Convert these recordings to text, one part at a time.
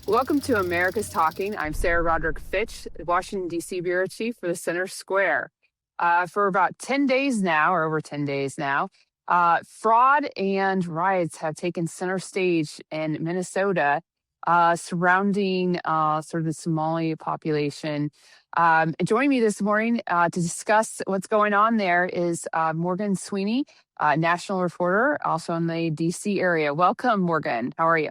Welcome to America's Talking. I'm Sarah Roderick Fitch, Washington, D.C. Bureau Chief for the Center Square. For about 10 days now, or over 10 days now, fraud and riots have taken center stage in Minnesota, surrounding sort of the Somali population. And joining me this morning to discuss what's going on there is Morgan Sweeney, national reporter, also in the D.C. area. Welcome, Morgan. How are you?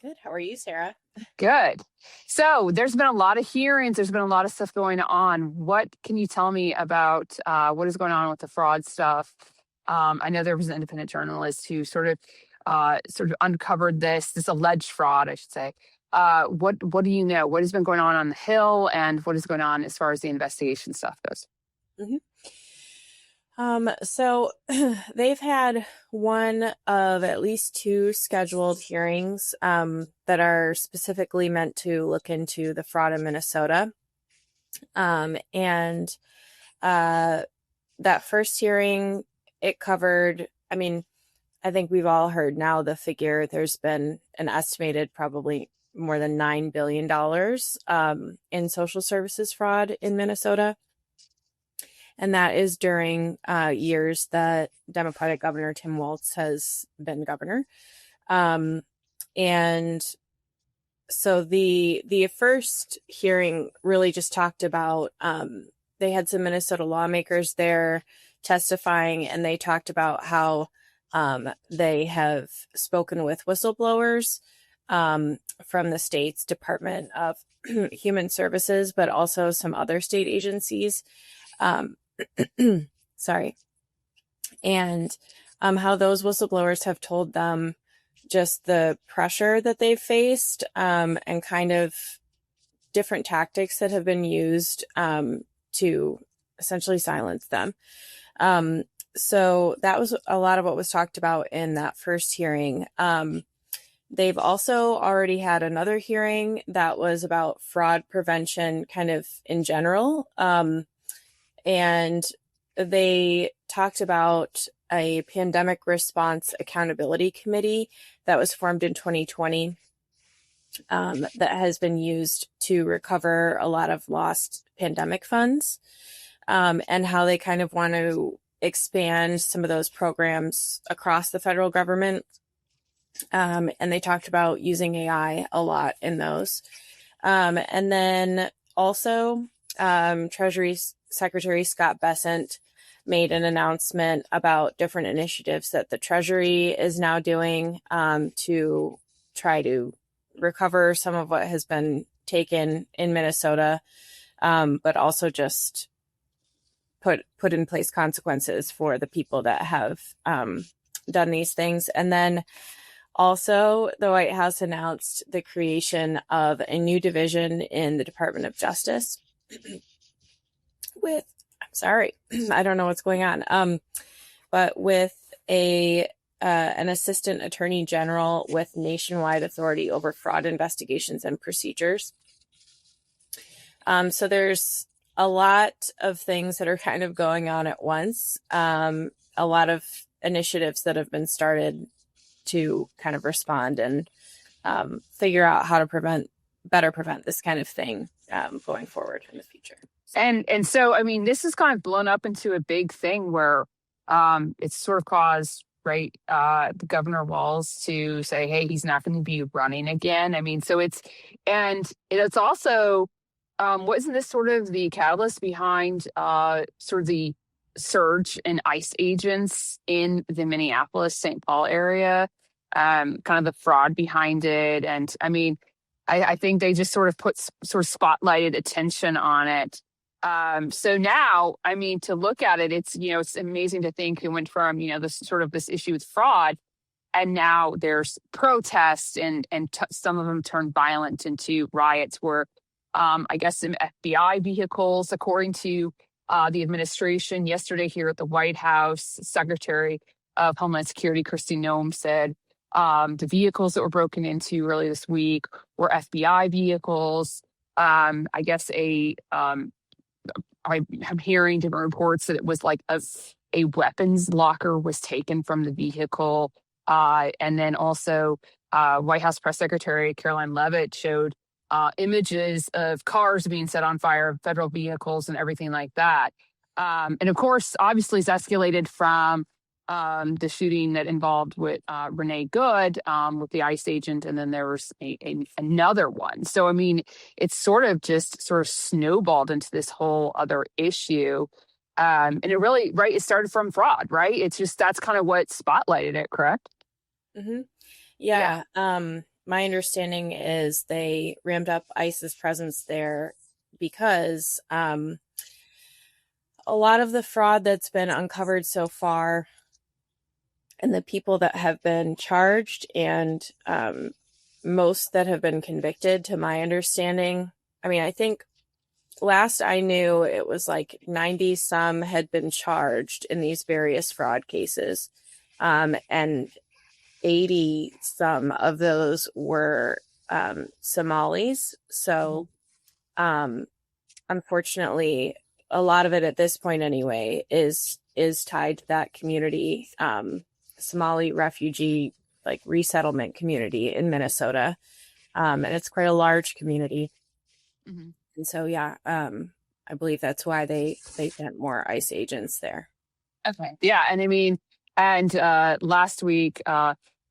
Good. How are you, Sarah? Good. So there's been a lot of hearings. There's been a lot of stuff going on. What can you tell me about what is going on with the fraud stuff? I know there was an independent journalist who sort of uncovered this alleged fraud, I should say. What do you know? What has been going on the Hill, and what is going on as far as the investigation stuff goes? Mm-hmm. So they've had one of at least two scheduled hearings that are specifically meant to look into the fraud in Minnesota. And that first hearing, it covered, I think we've all heard now the figure. There's been an estimated probably more than $9 billion in social services fraud in Minnesota. And that is during years that Democratic Governor Tim Walz has been governor. And so the first hearing really just talked about, they had some Minnesota lawmakers there testifying, and they talked about how they have spoken with whistleblowers from the state's Department of Human Services, but also some other state agencies. Sorry. And how those whistleblowers have told them just the pressure that they've faced and kind of different tactics that have been used to essentially silence them. So that was a lot of what was talked about in that first hearing. They've also already had another hearing that was about fraud prevention kind of in general. And they talked about a pandemic response accountability committee that was formed in 2020 that has been used to recover a lot of lost pandemic funds, and how they kind of want to expand some of those programs across the federal government. And they talked about using AI a lot in those. And then also Treasury Secretary Scott Bessent made an announcement about different initiatives that the Treasury is now doing to try to recover some of what has been taken in Minnesota, but also just put in place consequences for the people that have done these things. And then also the White House announced the creation of a new division in the Department of Justice with, I'm sorry, I don't know what's going on, but with an assistant attorney general with nationwide authority over fraud investigations and procedures. So there's a lot of things that are kind of going on at once. A lot of initiatives that have been started to kind of respond and figure out how to better prevent this kind of thing going forward in the future. And so, I mean, this has kind of blown up into a big thing where it's sort of caused, right, the Governor Walz to say, hey, he's not going to be running again. I mean, so it's also, wasn't this sort of the catalyst behind sort of the surge in ICE agents in the Minneapolis, St. Paul area, kind of the fraud behind it. And I mean, I think they just sort of spotlighted attention on it. So now, I mean, to look at it, it's amazing to think it went from, this issue with fraud, and now there's protests and some of them turned violent into riots where, I guess some FBI vehicles, according to the administration yesterday here at the White House, Secretary of Homeland Security, Kristi Noem, said the vehicles that were broken into early this week were FBI vehicles. I guess I'm hearing different reports that it was like a weapons locker was taken from the vehicle. And then also White House Press Secretary Caroline Leavitt showed images of cars being set on fire, federal vehicles, and everything like that. And of course, obviously, it's escalated from the shooting that involved with Renee Good with the ICE agent, and then there was another one. So, I mean, it's sort of snowballed into this whole other issue. And it really, right, it started from fraud, right? It's just that's kind of what spotlighted it, correct? Mm-hmm. Yeah. Yeah. My understanding is they ramped up ICE's presence there because a lot of the fraud that's been uncovered so far and the people that have been charged and most that have been convicted, to my understanding, I mean, I think last I knew it was like 90 some had been charged in these various fraud cases. And 80 some of those were Somalis. So unfortunately, a lot of it at this point anyway is tied to that community, Somali refugee like resettlement community in Minnesota. And it's quite a large community. Mm-hmm. And so yeah, I believe that's why they sent more ICE agents there. Okay. Yeah. And I mean, and last week,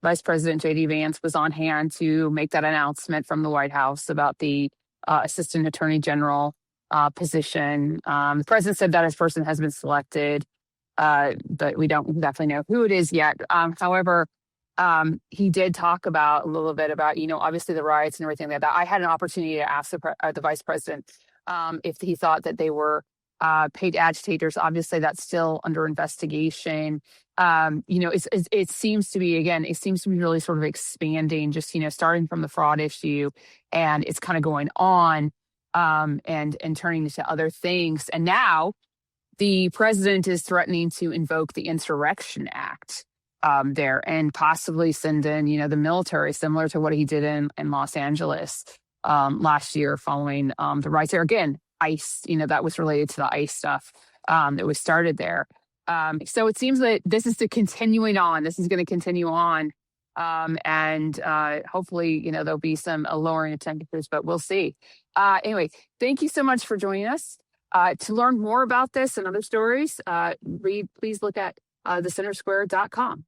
Vice President J.D. Vance was on hand to make that announcement from the White House about the Assistant Attorney General position. The president said that his person has been selected, but we don't definitely know who it is yet. However, he did talk about a little bit about, obviously the riots and everything like that. I had an opportunity to ask the vice president if he thought that they were paid agitators. Obviously, that's still under investigation. It seems to be, again, it seems to be really sort of expanding, just, starting from the fraud issue, and it's kind of going on and turning into other things. And now the president is threatening to invoke the Insurrection Act there and possibly send in, the military, similar to what he did in Los Angeles last year following the riots there. Again, ICE, that was related to the ICE stuff that was started there. So it seems that this is continuing on. This is going to continue on. And hopefully, there'll be some lowering of temperatures, but we'll see. Anyway, thank you so much for joining us. To learn more about this and other stories, please look at thecentersquare.com.